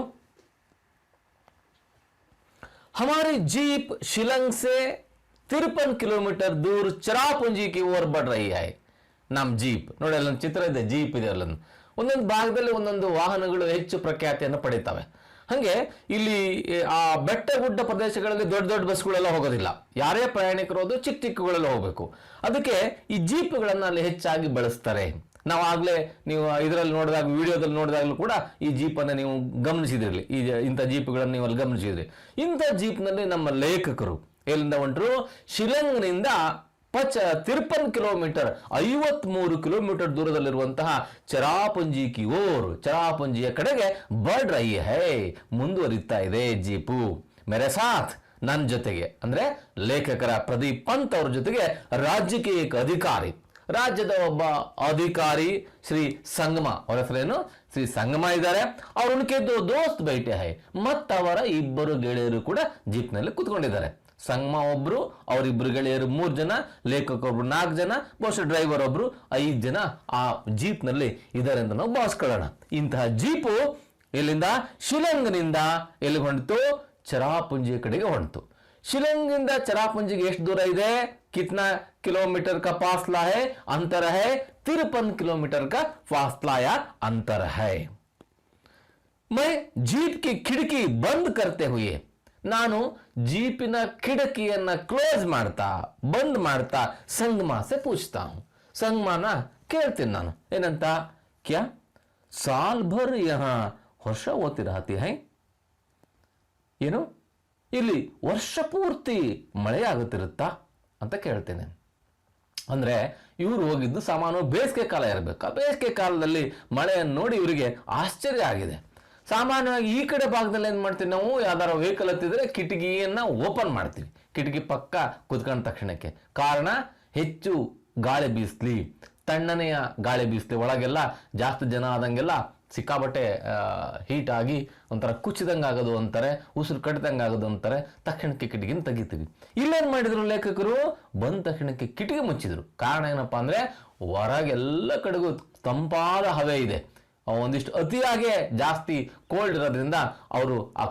हमारी जीप शिलंग से 53 किलोमीटर दूर चिरापुंजी की ओर बढ़ रही है. ನಮ್ಮ ಜೀಪ್ ನೋಡಿ, ಅಲ್ಲೊಂದು ಚಿತ್ರ ಇದೆ, ಜೀಪ್ ಇದೆ. ಅಲ್ಲೊಂದು ಒಂದೊಂದು ಭಾಗದಲ್ಲಿ ಒಂದೊಂದು ವಾಹನಗಳು ಹೆಚ್ಚು ಪ್ರಖ್ಯಾತಿಯನ್ನು ಪಡೀತವೆ. ಹಾಗೆ ಇಲ್ಲಿ ಆ ಬೆಟ್ಟ ಗುಡ್ಡ ಪ್ರದೇಶಗಳಲ್ಲಿ ದೊಡ್ಡ ದೊಡ್ಡ ಬಸ್ಗಳೆಲ್ಲ ಹೋಗೋದಿಲ್ಲ. ಯಾರೇ ಪ್ರಯಾಣಿಕರು ಹೋದ್ರು ಚಿಕ್ಕ ಚಿಕ್ಕಗಳೆಲ್ಲ ಹೋಗಬೇಕು. ಅದಕ್ಕೆ ಈ ಜೀಪ್ಗಳನ್ನು ಅಲ್ಲಿ ಹೆಚ್ಚಾಗಿ ಬಳಸ್ತಾರೆ. ನಾವು ಆಗ್ಲೇ ನೀವು ಇದರಲ್ಲಿ ನೋಡಿದಾಗ, ವಿಡಿಯೋದಲ್ಲಿ ನೋಡಿದಾಗಲೂ ಕೂಡ ಈ ಜೀಪನ್ನು ನೀವು ಗಮನಿಸಿದಿರಲಿ. ಇಂಥ ಜೀಪ್ಗಳನ್ನು ನೀವು ಅಲ್ಲಿ ಗಮನಿಸಿದ್ರಿ. ಇಂಥ ಜೀಪ್ನಲ್ಲಿ ನಮ್ಮ ಲೇಖಕರು ಎಲ್ಲಿಂದ ಹೊಂಟರು? ಶಿಲಂಗ್ನಿಂದ 53 ಕಿಲೋಮೀಟರ್, 53 ಕಿಲೋಮೀಟರ್ ದೂರದಲ್ಲಿರುವಂತಹ ಚಿರಾಪುಂಜಿ ಕಿ ಓರ್, ಚಿರಾಪುಂಜಿಯ ಕಡೆಗೆ ಬಡ್ ರಹಿ ಹೈ, ಮುಂದುವರಿತಾ ಇದೆ ಜೀಪು. ಮೇರೆ ಸಾಥ್, ನನ್ನ ಜೊತೆಗೆ ಅಂದ್ರೆ ಲೇಖಕರ ಪ್ರದೀಪ್ ಪಂತ್ ಅವ್ರ ಜೊತೆಗೆ ರಾಜ್ಯಕ್ಕೆ ಏಕ ಅಧಿಕಾರಿ, ರಾಜ್ಯದ ಒಬ್ಬ ಅಧಿಕಾರಿ ಶ್ರೀ ಸಂಗಮ, ಅವರ ಹೆಸರೇನು ಶ್ರೀ ಸಂಗಮ ಇದ್ದಾರೆ. ಅವ್ರ ಉನ್ಕೆ ದೋ ದೋಸ್ತ್ ಬೈಟೆ ಹೈ, ಮತ್ತವರ ಇಬ್ಬರು ಗೆಳೆಯರು ಕೂಡ ಜೀಪ್ನಲ್ಲಿ ಕುತ್ಕೊಂಡಿದ್ದಾರೆ. ಸಂಗಮ ಒಬ್ರು, ಅವರಿಬ್ಬರು ಗೆಳೆಯರು 3 ಜನ, ಲೇಖಕರು 4 ಜನ, ಬಹುಶಃ ಡ್ರೈವರ್ ಒಬ್ರು 5 ಜನ ಆ ಜೀಪ್ನಲ್ಲಿ ಇದ್ದಾರೆ ಅಂತ ನಾವು ಭಾವಿಸ್ಕೊಳ್ಳೋಣ. ಇಂತಹ ಜೀಪು ಇಲ್ಲಿಂದ ಶಿಲಂಗ್ನಿಂದ ಎಲ್ಲಿ ಹೊಂಟಿತು? ಚಿರಾಪುಂಜಿಯ ಕಡೆಗೆ ಹೊಂಟಿತು. ಶಿಲಂಗಿಂದ ಚಿರಾಪುಂಜಿಗೆ ಎಷ್ಟು ದೂರ ಇದೆ? कितना किलोमीटर का फासला है, अंतर है 53 किलोमीटर का फासला या अंतर है. मैं जीप की खिड़की बंद करते हुए, ನಾನು ಜೀಪಿನ ಕಿಟಕಿಯನ್ನ ಕ್ಲೋಸ್ ಮಾಡ್ತಾ, ಬಂದ್ ಮಾಡ್ತಾ ಸಂಗಮ ಸೆ ಪೂछता हूं, ಸಂಗಮನ ಕೇಳ್ತೀನಿ ನಾನು, ಏನಂತ? ಕ್ಯಾ ಸಾಲ್ ಭರ್ ಯಹಾ ವರ್ಷ ಓತಿ ರಹತಿ ಹೈ, ಏನು ಇಲ್ಲಿ ವರ್ಷ ಪೂರ್ತಿ ಮಳೆ ಆಗುತ್ತಿರುತ್ತಾ ಅಂತ ಕೇಳ್ತೇನೆ. ಅಂದ್ರೆ ಇವರು ಹೋಗಿದ್ದು ಸಾಮಾನ್ಯ ಬೇಸಿಗೆ ಕಾಲ ಇರಬೇಕು. ಆ ಬೇಸಿಗೆ ಕಾಲದಲ್ಲಿ ಮಳೆಯನ್ನು ನೋಡಿ ಇವರಿಗೆ ಆಶ್ಚರ್ಯ ಆಗಿದೆ. ಸಾಮಾನ್ಯವಾಗಿ ಈ ಕಡೆ ಭಾಗದಲ್ಲಿ ಏನ್ ಮಾಡ್ತೀವಿ ನಾವು, ಯಾವ್ದಾರ ವೆಹಿಕಲ್ ಹತ್ತಿದ್ರೆ ಕಿಟಕಿಯನ್ನ ಓಪನ್ ಮಾಡ್ತೀವಿ, ಕಿಟಕಿ ಪಕ್ಕ ಕುತ್ಕೊಂಡ ತಕ್ಷಣಕ್ಕೆ. ಕಾರಣ ಹೆಚ್ಚು ಗಾಳಿ ಬೀಸ್ಲಿ, ತಣ್ಣನೆಯ ಗಾಳಿ ಬೀಸ್ಲಿ, ಒಳಗೆಲ್ಲ ಜಾಸ್ತಿ ಜನ ಆದಂಗೆಲ್ಲ ಸಿಕ್ಕಾಬಟ್ಟೆ ಹೀಟ್ ಆಗಿ ಒಂಥರ ಕುಚ್ಚಿದಂಗೆ ಆಗೋದು ಅಂತಾರೆ, ಉಸಿರು ಕಟ್ಟಿದಂಗೆ ಆಗೋದು ಅಂತಾರೆ. ತಕ್ಷಣಕ್ಕೆ ಕಿಟಕಿನ ತೆಗಿತೀವಿ. ಇಲ್ಲೇನ್ ಮಾಡಿದ್ರು ಲೇಖಕರು? ಬಂದ ತಕ್ಷಣಕ್ಕೆ ಕಿಟಕಿ ಮುಚ್ಚಿದ್ರು. ಕಾರಣ ಏನಪ್ಪಾ ಅಂದ್ರೆ ಹೊರಗೆಲ್ಲ ಕಡೆಗೂ ತಂಪಾದ ಹವೆ ಇದೆ, ಒಂದಿಷ್ಟು ಅತಿಯಾಗೆ ಜಾಸ್ತಿ ಕೋಲ್ಡ್ ಇರೋದ್ರಿಂದ ಅವರು ಆ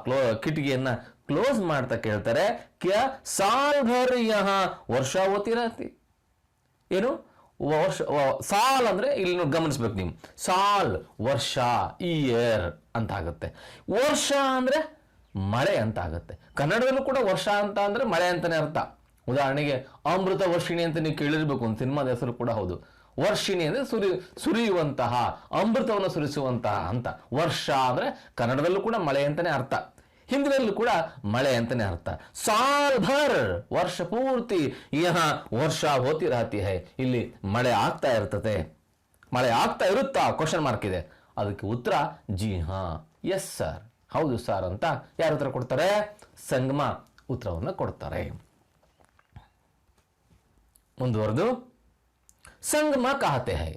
ಕಿಟಕಿಯನ್ನ ಕ್ಲೋಸ್ ಮಾಡ್ತಾ ಕೇಳ್ತಾರೆ, ಕ್ಯಾ ಸಾಲ್ ಭರ್ ಯಹಾ ವರ್ಷ ಓತಿರತಿ, ಏನು ಸಾಲ್ ಅಂದ್ರೆ ಇಲ್ಲಿ ಗಮನಿಸ್ಬೇಕು ನೀವು, ಸಾಲ್ ವರ್ಷ, ಇಯರ್ ಅಂತ ಆಗುತ್ತೆ. ವರ್ಷ ಅಂದ್ರೆ ಮಳೆ ಅಂತ ಆಗುತ್ತೆ. ಕನ್ನಡದಲ್ಲೂ ಕೂಡ ವರ್ಷ ಅಂತ ಅಂದ್ರೆ ಮಳೆ ಅಂತಾನೆ ಅರ್ಥ. ಉದಾಹರಣೆಗೆ ಅಮೃತ ವರ್ಷಿಣಿ ಅಂತ ನೀವು ಕೇಳಿರ್ಬೇಕು, ಒಂದು ಸಿನಿಮಾದ ಹೆಸರು ಕೂಡ ಹೌದು. ವರ್ಷಿಣಿ ಅಂದ್ರೆ ಸುರಿಯುವಂತಹ, ಅಮೃತವನ್ನು ಸುರಿಸುವಂತಹ ಅಂತ. ವರ್ಷ ಅಂದ್ರೆ ಕನ್ನಡದಲ್ಲೂ ಕೂಡ ಮಳೆ ಅಂತಾನೆ ಅರ್ಥ, ಹಿಂದಿನಲ್ಲೂ ಕೂಡ ಮಳೆ ಅಂತಾನೆ ಅರ್ಥ. ಸಾಲ್ ಭರ್ ವರ್ಷ ಪೂರ್ತಿ ಯಹ ವರ್ಷ ಹೋತಿ ರಹತಿ ಹೈ, ಇಲ್ಲಿ ಮಳೆ ಆಗ್ತಾ ಇರ್ತದೆ. ಮಳೆ ಆಗ್ತಾ ಇರುತ್ತಾ? ಕ್ವಶನ್ ಮಾರ್ಕ್ ಇದೆ. ಅದಕ್ಕೆ ಉತ್ತರ ಜಿ ಹಾ, ಎಸ್ ಸರ್, ಹೌದು ಸರ್ ಅಂತ ಯಾರ ಉತ್ತರ ಕೊಡ್ತಾರೆ? ಸಂಗಮ ಉತ್ತರವನ್ನು ಕೊಡ್ತಾರೆ. ಮುಂದುವರೆದು ಸಂಗಮ ಕಹತೆ ಹೈ,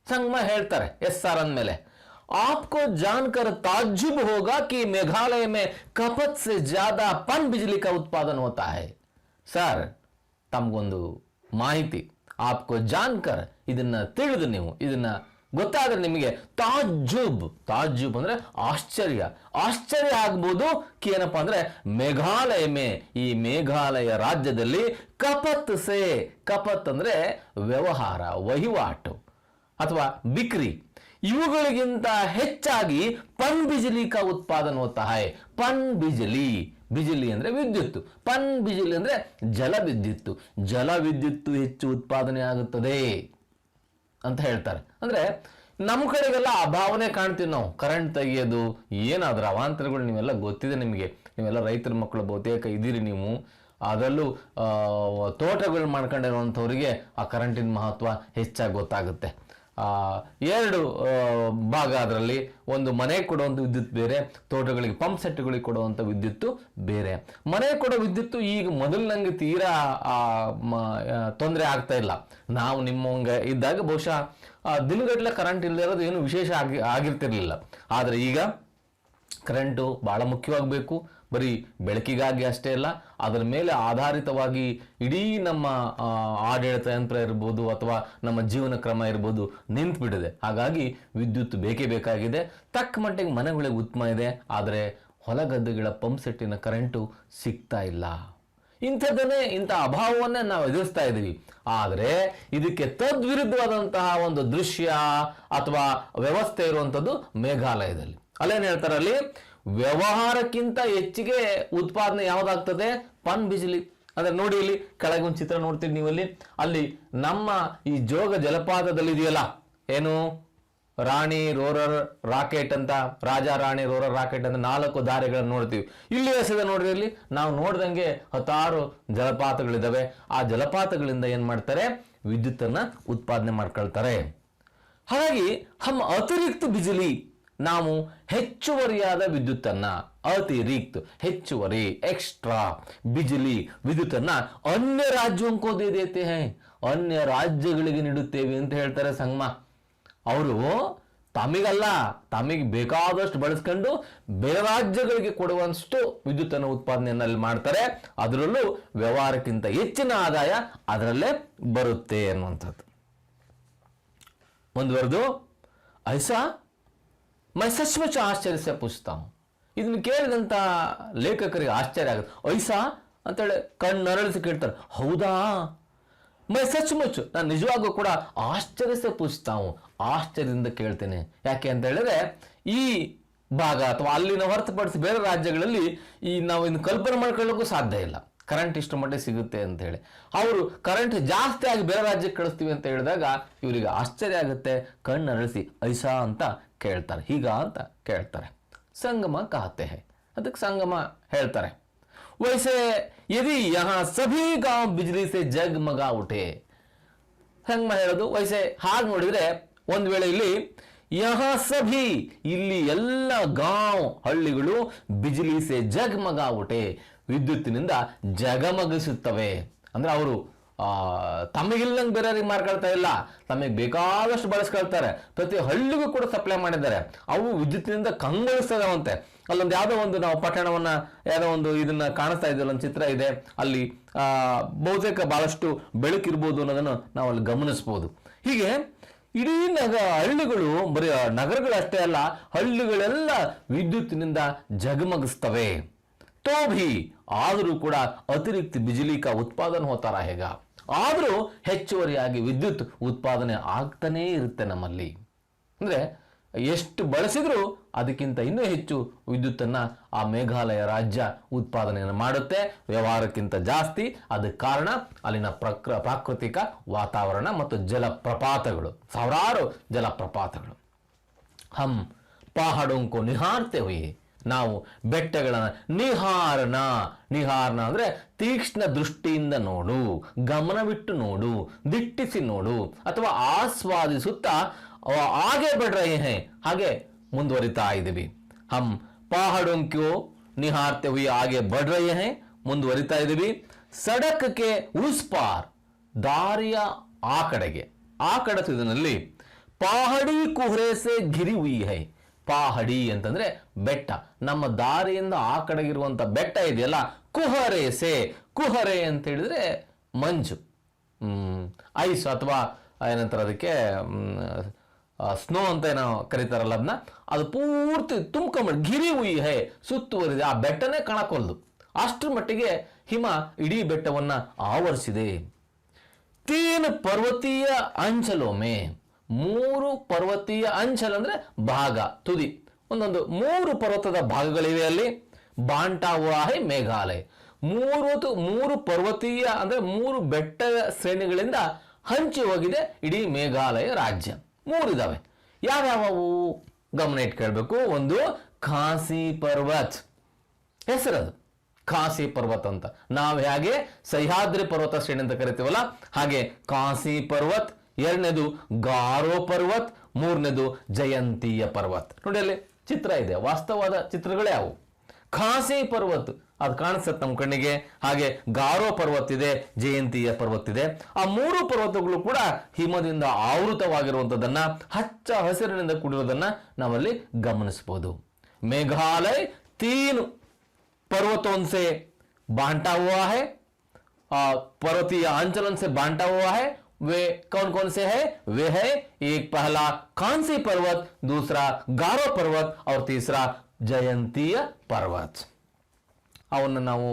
ಸಂಗಮ ಹೇಳ್ತಾರೆ ಎಸ್ ಸರ್ ಅಂದಮೇಲೆ, आपको जानकर ताज्जुब होगा कि मेघालय में खपत से ज्यादा पन बिजली का उत्पादन होता है. ಸರ್ ತಮಗೊಂದು ಮಾಹಿತಿ, आपको जानकर, ಇದನ್ನ ತಿಳಿದು ನೀವು, ಇದನ್ನ ಗೊತ್ತಾದ್ರೆ ನಿಮಗೆ ತಾಜ್ಜುಬ್ ಅಂದ್ರೆ ಆಶ್ಚರ್ಯ ಆಗ್ಬೋದು ಏನಪ್ಪಾ ಅಂದ್ರೆ ಈ ಮೇಘಾಲಯ ರಾಜ್ಯದಲ್ಲಿ ಕಪತ್ ಅಂದ್ರೆ ವ್ಯವಹಾರ, ವಹಿವಾಟು ಅಥವಾ ಬಿಕ್ರಿ, ಇವುಗಳಿಗಿಂತ ಹೆಚ್ಚಾಗಿ ಪನ್ ಬಿಜಿಲಿ ಕಾ ಉತ್ಪಾದನ ಹೋತಾ ಹೈ. ಪನ್ ಬಿಜಿಲಿ ಅಂದ್ರೆ ವಿದ್ಯುತ್, ಪನ್ ಬಿಜಿಲಿ ಅಂದ್ರೆ ಜಲವಿದ್ಯುತ್ತು ಹೆಚ್ಚು ಉತ್ಪಾದನೆ ಆಗುತ್ತದೆ ಅಂತ ಹೇಳ್ತಾರೆ. ಅಂದ್ರೆ ನಮ್ಮ ಕಡೆಗೆಲ್ಲ ಅಭಾವನೆ ಕಾಣ್ತೀವಿ ನಾವು. ಕರೆಂಟ್ ತೆಗಿಯೋದು ಏನಾದ್ರೂ ಅವಾಂತರಗಳು ನೀವೆಲ್ಲ ಗೊತ್ತಿದೆ ನಿಮಗೆ. ನೀವೆಲ್ಲ ರೈತರ ಮಕ್ಕಳು ಬಹುತೇಕ ಇದ್ದೀರಿ ನೀವು. ಅದರಲ್ಲೂ ತೋಟಗಳು ಮಾಡ್ಕೊಂಡಿರುವಂಥವ್ರಿಗೆ ಆ ಕರೆಂಟಿನ ಮಹತ್ವ ಹೆಚ್ಚಾಗಿ ಗೊತ್ತಾಗುತ್ತೆ. ಎರಡು ಭಾಗ ಅದರಲ್ಲಿ, ಒಂದು ಮನೆಗೆ ಕೊಡುವಂಥ ವಿದ್ಯುತ್ ಬೇರೆ, ತೋಟಗಳಿಗೆ ಪಂಪ್ ಸೆಟ್ಗಳಿಗೆ ಕೊಡುವಂಥ ವಿದ್ಯುತ್ತು ಬೇರೆ. ಮನೆಗೆ ಕೊಡೋ ವಿದ್ಯುತ್ತು ಈಗ ಮೊದಲಿನಂಗೆ ತೀರಾ ತೊಂದರೆ ಆಗ್ತಾ ಇಲ್ಲ. ನಾವು ನಿಮ್ಮಂಗೆ ಇದ್ದಾಗ ಬಹುಶಃ ದಿನಗಟ್ಟಲೆ ಕರೆಂಟ್ ಇಲ್ಲದೆ ಇರೋದು ಏನು ವಿಶೇಷ ಆಗಿರ್ತಿರ್ಲಿಲ್ಲ. ಆದರೆ ಈಗ ಕರೆಂಟು ಭಾಳ ಮುಖ್ಯವಾಗಬೇಕು. ಬರೀ ಬೆಳಕಿಗಾಗಿ ಅಷ್ಟೇ ಅಲ್ಲ, ಅದರ ಮೇಲೆ ಆಧಾರಿತವಾಗಿ ಇಡೀ ನಮ್ಮ ಆಡಳಿತ ಯಂತ್ರ ಇರ್ಬೋದು ಅಥವಾ ನಮ್ಮ ಜೀವನ ಕ್ರಮ ಇರ್ಬೋದು ನಿಂತುಬಿಟ್ಟಿದೆ. ಹಾಗಾಗಿ ವಿದ್ಯುತ್ ಬೇಕೇ ಬೇಕಾಗಿದೆ. ತಕ್ಕ ಮಟ್ಟಿಗೆ ಮನೆಗಳಿಗೆ ಉತ್ತಮ ಇದೆ, ಆದರೆ ಹೊಲಗದ್ದೆಗಳ ಪಂಪ್ ಸೆಟ್ಟಿನ ಕರೆಂಟು ಸಿಗ್ತಾ ಇಲ್ಲ. ಇಂಥ ಅಭಾವವನ್ನೇ ನಾವು ಎದುರಿಸ್ತಾ ಇದ್ದೀವಿ. ಆದರೆ ಇದಕ್ಕೆ ತದ್ವಿರುದ್ಧವಾದಂತಹ ಒಂದು ದೃಶ್ಯ ಅಥವಾ ವ್ಯವಸ್ಥೆ ಇರುವಂಥದ್ದು ಮೇಘಾಲಯದಲ್ಲಿ. ಅಲ್ಲೇನು ಹೇಳ್ತಾರೆ, ಅಲ್ಲಿ ವ್ಯವಹಾರಕ್ಕಿಂತ ಹೆಚ್ಚಿಗೆ ಉತ್ಪಾದನೆ ಯಾವುದಾಗ್ತದೆ? ಪನ್ ಬಿಜಿಲಿ. ಅಂದ್ರೆ ನೋಡಿ, ಇಲ್ಲಿ ಕೆಳಗೆ ಒಂದು ಚಿತ್ರ ನೋಡ್ತೀರಿ ನೀವಲ್ಲಿ. ಅಲ್ಲಿ ನಮ್ಮ ಈ ಜೋಗ ಜಲಪಾತದಲ್ಲಿ ಇದೆಯಲ್ಲ, ಏನು ರಾಣಿ ರೋರರ್ ರಾಕೆಟ್ ಅಂತ, ರಾಜಾ ರಾಣಿ ರೋರರ್ ರಾಕೆಟ್ ಅಂತ 4 ದಾರಿಗಳನ್ನು ನೋಡ್ತೀವಿ. ಇಲ್ಲಿ ಎಸೆದ ನೋಡ್ರಿ, ಇಲ್ಲಿ ನಾವು ನೋಡ್ದಂಗೆ 10 ಜಲಪಾತಗಳಿದ್ದಾವೆ. ಆ ಜಲಪಾತಗಳಿಂದ ಏನ್ ಮಾಡ್ತಾರೆ? ವಿದ್ಯುತ್ತನ್ನ ಉತ್ಪಾದನೆ ಮಾಡ್ಕೊಳ್ತಾರೆ. ಹಾಗಾಗಿ ಅತಿರಿಕ್ತ ಬಿಜಿಲಿ, ನಾವು ಹೆಚ್ಚುವರಿಯಾದ ವಿದ್ಯುತ್ತನ್ನ, ಹೆಚ್ಚುವರಿ ಎಕ್ಸ್ಟ್ರಾ ಬಿಜಿಲಿ ವಿದ್ಯುತ್ತನ್ನ ಅನ್ಯ ರಾಜ್ಯಕ್ಕೂ ದೇತೆ ಹೈ, ಅನ್ಯ ರಾಜ್ಯಗಳಿಗೆ ನೀಡುತ್ತೇವೆ ಅಂತ ಹೇಳ್ತಾರೆ ಸಂಗಮ. ಅವರು ತಮಗೆ ಬೇಕಾದಷ್ಟು ಬಳಸ್ಕೊಂಡು ಬೇರೆ ರಾಜ್ಯಗಳಿಗೆ ಕೊಡುವಷ್ಟು ವಿದ್ಯುತ್ತನ್ನು ಉತ್ಪಾದನೆಯನ್ನು ಅಲ್ಲಿ ಮಾಡ್ತಾರೆ. ಅದರಲ್ಲೂ ವ್ಯವಹಾರಕ್ಕಿಂತ ಹೆಚ್ಚಿನ ಆದಾಯ ಅದರಲ್ಲೇ ಬರುತ್ತೆ ಅನ್ನುವಂಥದ್ದು. ಮುಂದುವರೆದು, ಐಸಾ ಮೈ ಸಚ್ಮುಚ್ ಆಶ್ಚರ್ಯ ಸೆ ಪೂಚ್ತಾ ಹೂಂ. ಇದನ್ನು ಕೇಳಿದಂತ ಲೇಖಕರಿಗೆ ಆಶ್ಚರ್ಯ ಆಗುತ್ತೆ. ಐಸಾ ಅಂತೇಳಿ ಕಣ್ಣರಳಿಸಿ ಕೇಳ್ತಾರೆ. ಹೌದಾ? ಮೈ ಸಚ್ಮುಚ್, ನಾನು ನಿಜವಾಗೂ ಕೂಡ ಆಶ್ಚರ್ಯ ಸೆ ಪೂಚ್ತಾ ಹೂಂ, ಆಶ್ಚರ್ಯದಿಂದ ಕೇಳ್ತೇನೆ. ಯಾಕೆ ಅಂತ ಹೇಳಿದ್ರೆ, ಈ ಭಾಗ ಅಥವಾ ಅಲ್ಲಿನ ಹೊರತುಪಡಿಸಿ ಬೇರೆ ರಾಜ್ಯಗಳಲ್ಲಿ ನಾವು ಇನ್ನು ಕಲ್ಪನೆ ಮಾಡ್ಕೊಳ್ಳೋಕ್ಕೂ ಸಾಧ್ಯ ಇಲ್ಲ ಕರೆಂಟ್ ಇಷ್ಟು ಮಟ್ಟಿಗೆ ಸಿಗುತ್ತೆ ಅಂತ ಹೇಳಿ. ಅವರು ಕರೆಂಟ್ ಜಾಸ್ತಿ ಆಗಿ ಬೇರೆ ರಾಜ್ಯಕ್ಕೆ ಕಳಿಸ್ತೀವಿ ಅಂತ ಹೇಳಿದಾಗ ಇವರಿಗೆ ಆಶ್ಚರ್ಯ ಆಗುತ್ತೆ. ಕಣ್ಣರಳಿಸಿ ಐಸಾ ಅಂತ ಕೇಳ್ತಾರೆ, ಹೀಗ ಅಂತ ಕೇಳ್ತಾರೆ. ಸಂಗಮ ಕಹತೆ ಹೈ, ಅದಕ್ಕೆ ಸಂಗಮ ಹೇಳ್ತಾರೆ, ವೈಸೆ ಯದಿ ಯಹಾ ಸಭಿ ಗಾಂವ್ ಬಿಜ್ಲಿ ಸೆ ಜಗಮಗಾ ಉಠೆ. ಸಂಗಮ ಹೇಳೋದು ವೈಸೆ ಹಾಗೆ ನೋಡಿದ್ರೆ, ಒಂದ್ ವೇಳೆ ಯಹಾ ಸಭಿ, ಇಲ್ಲಿ ಎಲ್ಲ ಗಾಂವ್ ಹಳ್ಳಿಗಳು ಬಿಜ್ಲಿ ಸೆ ಜಗಮಗಾ ಉಠೆ, ವಿದ್ಯುತ್ತಿನಿಂದ ಜಗಮಗಿಸುತ್ತವೆ. ಅಂದ್ರೆ ಅವರು ತಮಗಿಲ್ಲಂಗೆ ಬೇರೆಯವ್ರಿಗೆ ಮಾರ್ಕೊಳ್ತಾ ಇಲ್ಲ, ತಮಗೆ ಬೇಕಾದಷ್ಟು ಬಳಸ್ಕೊಳ್ತಾರೆ. ಪ್ರತಿ ಹಳ್ಳಿಗೂ ಕೂಡ ಸಪ್ಲೈ ಮಾಡಿದ್ದಾರೆ. ಅವು ವಿದ್ಯುತ್ತಿನಿಂದ ಕಂಗೊಳಿಸ್ತದಂತೆ. ಅಲ್ಲೊಂದು ಯಾವುದೋ ಒಂದು ನಾವು ಪಟ್ಟಣವನ್ನ ಯಾವುದೋ ಒಂದು ಇದನ್ನ ಕಾಣಿಸ್ತಾ ಇದ್ದೀವಿ, ಒಂದು ಚಿತ್ರ ಇದೆ, ಅಲ್ಲಿ ಬಹುತೇಕ ಬಹಳಷ್ಟು ಬೆಳಕಿರ್ಬೋದು ಅನ್ನೋದನ್ನು ನಾವು ಅಲ್ಲಿ ಗಮನಿಸ್ಬೋದು. ಹೀಗೆ ಇಡೀ ಹಳ್ಳಿಗಳು, ಬರೀ ನಗರಗಳಷ್ಟೇ ಅಲ್ಲ, ಹಳ್ಳಿಗಳೆಲ್ಲ ವಿದ್ಯುತ್ತಿನಿಂದ ಜಗಮಗಿಸ್ತವೆ. ತೋಭಿ, ಆದರೂ ಕೂಡ ಅತಿರಿಕ್ತ ಬಿಜಿಲಿ ಕಾ ಉತ್ಪಾದನೆ ಹೋತಾರ ಹೇಗ, ಆದರೂ ಹೆಚ್ಚುವರಿಯಾಗಿ ವಿದ್ಯುತ್ ಉತ್ಪಾದನೆ ಆಗ್ತಾನೇ ಇರುತ್ತೆ ನಮ್ಮಲ್ಲಿ. ಅಂದ್ರೆ ಎಷ್ಟು ಬಳಸಿದ್ರೂ ಅದಕ್ಕಿಂತ ಇನ್ನೂ ಹೆಚ್ಚು ವಿದ್ಯುತ್ತನ್ನ ಆ ಮೇಘಾಲಯ ರಾಜ್ಯ ಉತ್ಪಾದನೆಯನ್ನು ಮಾಡುತ್ತೆ, ವ್ಯವಹಾರಕ್ಕಿಂತ ಜಾಸ್ತಿ. ಅದಕ್ಕೆ ಕಾರಣ ಅಲ್ಲಿನ ಪ್ರಾಕೃತಿಕ ವಾತಾವರಣ ಮತ್ತು ಜಲಪ್ರಪಾತಗಳು, ಸಾವಿರಾರು ಜಲಪ್ರಪಾತಗಳು. ಹಮ್ ಪಹಾಡೋಂಕೋ ನಿಹಾರ್ತೆ ಹುಯಿ, ನಾವು ಬೆಟ್ಟಗಳನ್ನ ನಿಹಾರನ ಅಂದ್ರೆ ತೀಕ್ಷ್ಣ ದೃಷ್ಟಿಯಿಂದ ನೋಡು, ಗಮನವಿಟ್ಟು ನೋಡು, ದಿಟ್ಟಿಸಿ ನೋಡು, ಅಥವಾ ಆಸ್ವಾದಿಸುತ್ತಾ ಹಾಗೆ ಬಿಡ್ರೆ ಹಾಗೆ ಮುಂದುವರಿತಾ ಇದ್ದೀವಿ. ಹಮ್ ಪಹಾಡೋಂಕ್ಯೋ ನಿಹಾರ್ತೆ ಹುಯಿ ಹಾಗೆ ಬಡ್ ರಹೆ ಹೈ, ಮುಂದುವರಿತಾ ಇದ್ದೀವಿ. ಸಡಕಕ್ಕೆ ಉಸ್ ಪಾರ್, ದಾರಿಯ ಆ ಕಡೆಗೆ, ಆ ಕಡೆ ತುದಿನಲ್ಲಿ ಪಹಾಡಿ ಕುಹರೆ ಸೆ ಘಿರಿ ಹುಯಿ ಹೈ. ಪಾಹಡಿ ಅಂತಂದ್ರೆ ಬೆಟ್ಟ, ನಮ್ಮ ದಾರಿಯಿಂದ ಆ ಕಡೆಗಿರುವಂತ ಬೆಟ್ಟ ಇದೆಯಲ್ಲ, ಕುಹರೆ ಅಂತ ಹೇಳಿದ್ರೆ ಮಂಜು, ಐಸ್ ಅಥವಾ ಏನಂತಾರೆ ಅದಕ್ಕೆ ಸ್ನೋ ಅಂತ ಏನೋ ಕರೀತಾರಲ್ಲ ಅದನ್ನ, ಅದು ಪೂರ್ತಿ ತುಂಬ್ಕೊಂಡ್ಬಿಟ್ಟು ಗಿರಿ ಹುಯಿ ಹೇ ಸುತ್ತುವರಿದೆ, ಆ ಬೆಟ್ಟನೇ ಕಾಣಕೊಲ್ದು, ಅಷ್ಟರ ಮಟ್ಟಿಗೆ ಹಿಮ ಇಡೀ ಬೆಟ್ಟವನ್ನ ಆವರಿಸಿದೆ. ತೀನ್ ಪರ್ವತೀಯ ಅಂಚಲೊಮೆ, 3 ಪರ್ವತೀಯ ಅಂಚಲ್ ಅಂದ್ರೆ ಭಾಗ, ತುದಿ, ಒಂದೊಂದು 3 ಪರ್ವತದ ಭಾಗಗಳಿವೆ ಅಲ್ಲಿ. ಬಾಂಟಾ ಹುವಾ ಹೈ ಮೇಘಾಲಯ, 3 ಪರ್ವತೀಯ ಅಂದ್ರೆ 3 ಬೆಟ್ಟ ಶ್ರೇಣಿಗಳಿಂದ ಹಂಚಿ ಹೋಗಿದೆ ಇಡೀ ಮೇಘಾಲಯ ರಾಜ್ಯ. 3 ಇದಾವೆ. ಯಾವ್ಯಾವವು ಗಮನ ಇಟ್ಕೊಳ್ಬೇಕು. ಒಂದು ಖಾಸಿ ಪರ್ವತ್, ಹೆಸರದು ಖಾಸಿ ಪರ್ವತ ಅಂತ. ನಾವು ಹೇಗೆ ಸಹ್ಯಾದ್ರಿ ಪರ್ವತ ಶ್ರೇಣಿ ಅಂತ ಕರಿತೀವಲ್ಲ ಹಾಗೆ ಖಾಸಿ ಪರ್ವತ್. 2ನೇದು ಗಾರೋ ಪರ್ವತ್. 3ನೇದು ಜಯಂತಿಯ ಪರ್ವತ್. ನೋಡಿ ಅಲ್ಲಿ ಚಿತ್ರ ಇದೆ, ವಾಸ್ತವವಾದ ಚಿತ್ರಗಳೇ ಅವು. ಖಾಸಿ ಪರ್ವತ್ ಅದು ಕಾಣಿಸುತ್ತೆ ನಮ್ಮ ಕಣ್ಣಿಗೆ. ಹಾಗೆ ಗಾರೋ ಪರ್ವತ್ ಇದೆ, ಜಯಂತಿಯ ಪರ್ವತ್ ಇದೆ. ಆ 3 ಪರ್ವತಗಳು ಕೂಡ ಹಿಮದಿಂದ ಆವೃತವಾಗಿರುವಂಥದ್ದನ್ನ, ಹಚ್ಚ ಹಸಿರಿನಿಂದ ಕೂಡಿರೋದನ್ನ ನಾವಲ್ಲಿ ಗಮನಿಸಬಹುದು. ಮೇಘಾಲಯ 3 पर्वतों से बांटा हुआ है, पर्वतीय अंचलों से बांटा हुआ है. वे कौन कौन से है? वे है एक पहला खांसी पर्वत, दूसरा गारो पर्वत और तीसरा जयंतीय पर्वत. ಅವನ್ನ ನಾವು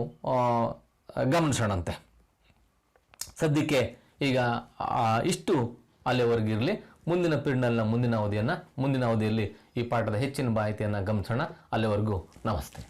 ಗಮನಿಸೋಣಂತೆ. ಸದ್ಯಕ್ಕೆ ಈಗ ಇಷ್ಟು ಅಲ್ಲಿವರೆಗಿರಲಿ. ಮುಂದಿನ ಪಿರಿಯಡ್ನಲ್ಲಿ ಮುಂದಿನ ಅವಧಿಯಲ್ಲಿ ಈ ಪಾಠದ ಹೆಚ್ಚಿನ ಮಾಹಿತಿಯನ್ನು ಗಮನಿಸೋಣ. ಅಲ್ಲಿವರೆಗೂ ನಮಸ್ತೆ.